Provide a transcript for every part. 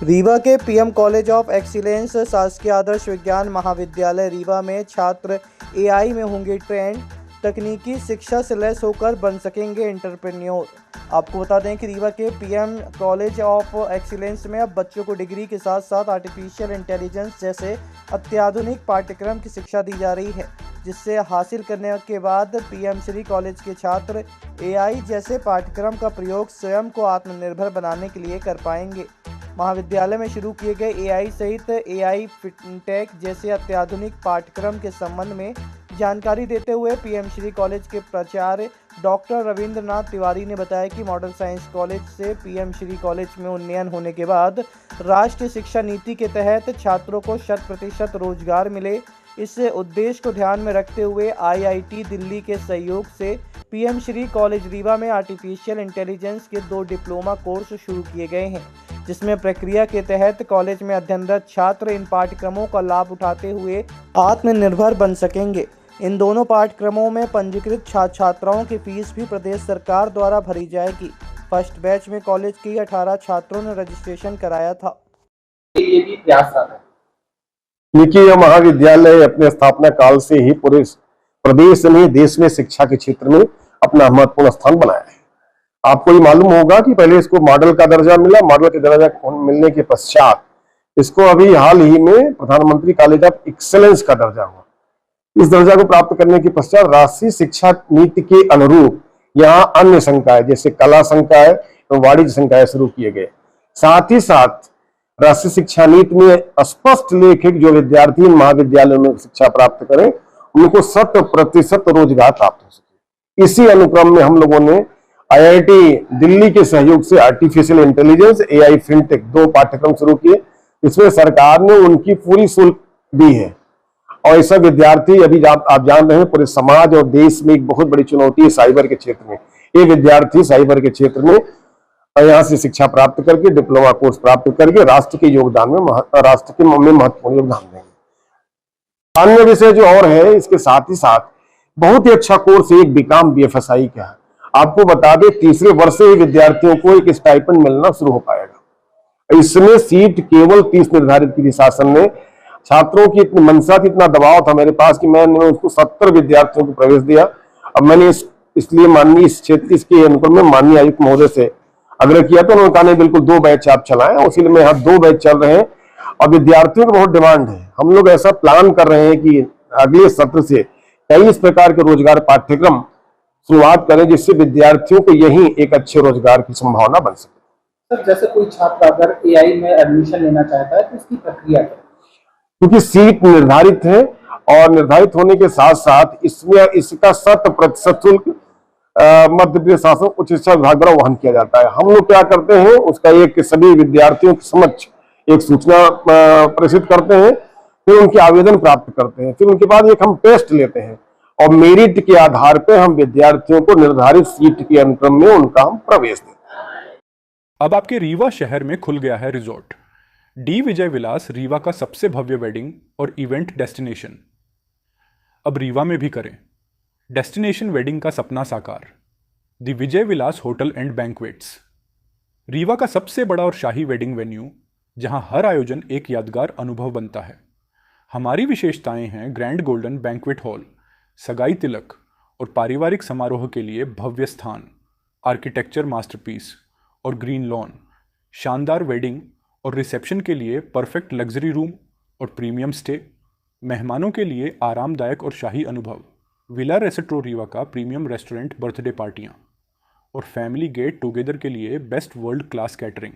रीवा के PM college of excellence शासकीय आदर्श विज्ञान महाविद्यालय रीवा में छात्र एआई में होंगे ट्रेंड, तकनीकी शिक्षा से लैस होकर बन सकेंगे एंटरप्रेन्योर। आपको बता दें कि रीवा के पीएम कॉलेज ऑफ एक्सीलेंस में अब बच्चों को डिग्री के साथ साथ आर्टिफिशियल इंटेलिजेंस जैसे अत्याधुनिक पाठ्यक्रम की शिक्षा दी जा रही है, जिससे हासिल करने के बाद पीएम श्री कॉलेज के छात्र एआई जैसे पाठ्यक्रम का प्रयोग स्वयं को आत्मनिर्भर बनाने के लिए कर पाएंगे। महाविद्यालय में शुरू किए गए एआई सहित एआई फिनटेक जैसे अत्याधुनिक पाठ्यक्रम के संबंध में जानकारी देते हुए पीएम श्री कॉलेज के प्राचार्य डॉक्टर रविंद्रनाथ तिवारी ने बताया कि मॉडल साइंस कॉलेज से पीएम श्री कॉलेज में उन्नयन होने के बाद राष्ट्रीय शिक्षा नीति के तहत छात्रों को 100% रोजगार मिले। इस उद्देश्य को ध्यान में रखते हुए आईआईटी दिल्ली के सहयोग से पीएम श्री कॉलेज रीवा में आर्टिफिशियल इंटेलिजेंस के 2 डिप्लोमा कोर्स शुरू किए गए हैं, जिसमें प्रक्रिया के तहत कॉलेज में अध्ययनरत छात्र इन पाठ्यक्रमों का लाभ उठाते हुए आत्मनिर्भर बन सकेंगे। इन दोनों पाठ्यक्रमों में पंजीकृत छात्राओं की फीस भी प्रदेश सरकार द्वारा भरी जाएगी। फर्स्ट बैच में कॉलेज के 18 छात्रों ने रजिस्ट्रेशन कराया था। ये भी प्रयास रहा है। देखिए, यह महाविद्यालय अपने स्थापना काल से ही पूरे प्रदेश में देश में शिक्षा के क्षेत्र में अपना महत्वपूर्ण स्थान बनाया है। आपको ये मालूम होगा कि पहले इसको मॉडल का दर्जा मिला, मॉडल के दर्जा मिलने के पश्चात इसको अभी हाल ही में प्रधानमंत्री कॉलेज ऑफ एक्सीलेंस का दर्जा हुआ। इस दर्जा को प्राप्त करने के पश्चात राष्ट्रीय शिक्षा नीति के अनुरूप यहाँ अन्य संकाय जैसे कला संकाय एवं वाणिज्य संकाय शुरू किए गए। साथ ही साथ राष्ट्रीय शिक्षा नीति में स्पष्ट लेखित जो विद्यार्थी महाविद्यालयों में शिक्षा प्राप्त करें उनको 100% रोजगार प्राप्त हो सके। इसी अनुक्रम में हम लोगों ने आईआईटी दिल्ली के सहयोग से आर्टिफिशियल इंटेलिजेंस एआई फिनटेक 2 पाठ्यक्रम शुरू किए। इसमें सरकार ने उनकी पूरी शुल्क दी है और ऐसा विद्यार्थी अभी आप जान रहे हैं पूरे समाज और देश में एक बहुत बड़ी चुनौती है साइबर के क्षेत्र में। ये विद्यार्थी साइबर के क्षेत्र में यहाँ से शिक्षा प्राप्त करके डिप्लोमा कोर्स प्राप्त करके राष्ट्र के योगदान में महत्वपूर्ण योगदान देंगे। अन्य विषय जो और है इसके साथ ही साथ बहुत ही अच्छा कोर्स एक बीकॉम बीएफएसआई का है। आपको बता दें तीसरे वर्ष से ही विद्यार्थियों को एक स्टाइपेंड मिलना शुरू हो पाएगा। इसमें सीट केवल 30 निर्धारित की थी शासन ने। छात्रों की इतनी मंशा थी, इतना दबाव था मेरे पास कि मैंने उसको 70 विद्यार्थियों को प्रवेश दिया। अब मैंने इसलिए माननीय इस क्षेत्र इसके अनुकूल में माननीय आयुक्त महोदय से आग्रह किया तो उन्होंने कहा नहीं बिल्कुल 2 बैच आप चलाएं। इसीलिए में यहाँ 2 बैच चल रहे हैं और विद्यार्थियों की बहुत डिमांड है। हम लोग ऐसा प्लान कर रहे हैं कि अगले सत्र से कई इस प्रकार के रोजगार पाठ्यक्रम शुरुआत करें जिससे विद्यार्थियों को यही एक अच्छे रोजगार की संभावना बन सके। सर, जैसे कोई छात्र अगर एआई में एडमिशन लेना चाहता है तो इसकी प्रक्रिया क्या है? क्योंकि सीट निर्धारित है और निर्धारित होने के साथ साथ इसमें इसका 100% शुल्क मध्य प्रदेश शासन उच्च शिक्षा विभाग द्वारा वहन किया जाता है। हम लोग क्या करते हैं उसका एक सभी विद्यार्थियों के समक्ष एक सूचना प्रेषित करते हैं, फिर उनके आवेदन प्राप्त करते हैं, फिर उनके बाद एक हम टेस्ट लेते हैं और मेरिट के आधार पर हम विद्यार्थियों को निर्धारित सीट के अनुक्रम में उनका हम प्रवेश देते हैं। अब आपके रीवा शहर में खुल गया है रिजॉर्ट डी विजय विलास, रीवा का सबसे भव्य वेडिंग और इवेंट डेस्टिनेशन। अब रीवा में भी करें डेस्टिनेशन वेडिंग का सपना साकार। The Vijay Vilas hotel and banquets, Rewa का सबसे बड़ा और शाही वेडिंग वेन्यू जहां हर आयोजन एक यादगार अनुभव बनता है। हमारी विशेषताएं हैं ग्रैंड गोल्डन बैंक्वेट हॉल, सगाई तिलक और पारिवारिक समारोह के लिए भव्य स्थान, आर्किटेक्चर मास्टरपीस और ग्रीन लॉन, शानदार वेडिंग और रिसेप्शन के लिए परफेक्ट लग्जरी रूम और प्रीमियम स्टे, मेहमानों के लिए आरामदायक और शाही अनुभव, विला रेस्ट्रो रीवा का प्रीमियम रेस्टोरेंट बर्थडे पार्टियाँ और फैमिली गेट टुगेदर के लिए बेस्ट वर्ल्ड क्लास कैटरिंग,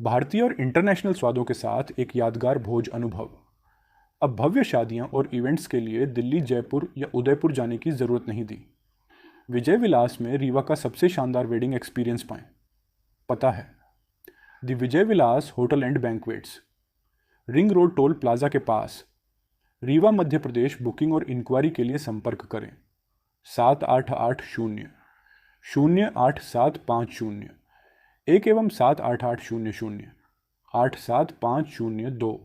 भारतीय और इंटरनेशनल स्वादों के साथ एक यादगार भोज अनुभव। अब भव्य शादियां और इवेंट्स के लिए दिल्ली, जयपुर या उदयपुर जाने की ज़रूरत नहीं दी। विजय विलास में रीवा का सबसे शानदार वेडिंग एक्सपीरियंस पाएं। पता है the Vijay Vilas hotel and banquets, ring road toll plaza के पास, रीवा मध्य प्रदेश। बुकिंग और इंक्वायरी के लिए संपर्क करें 7880-08750 1 एवं 7880087502।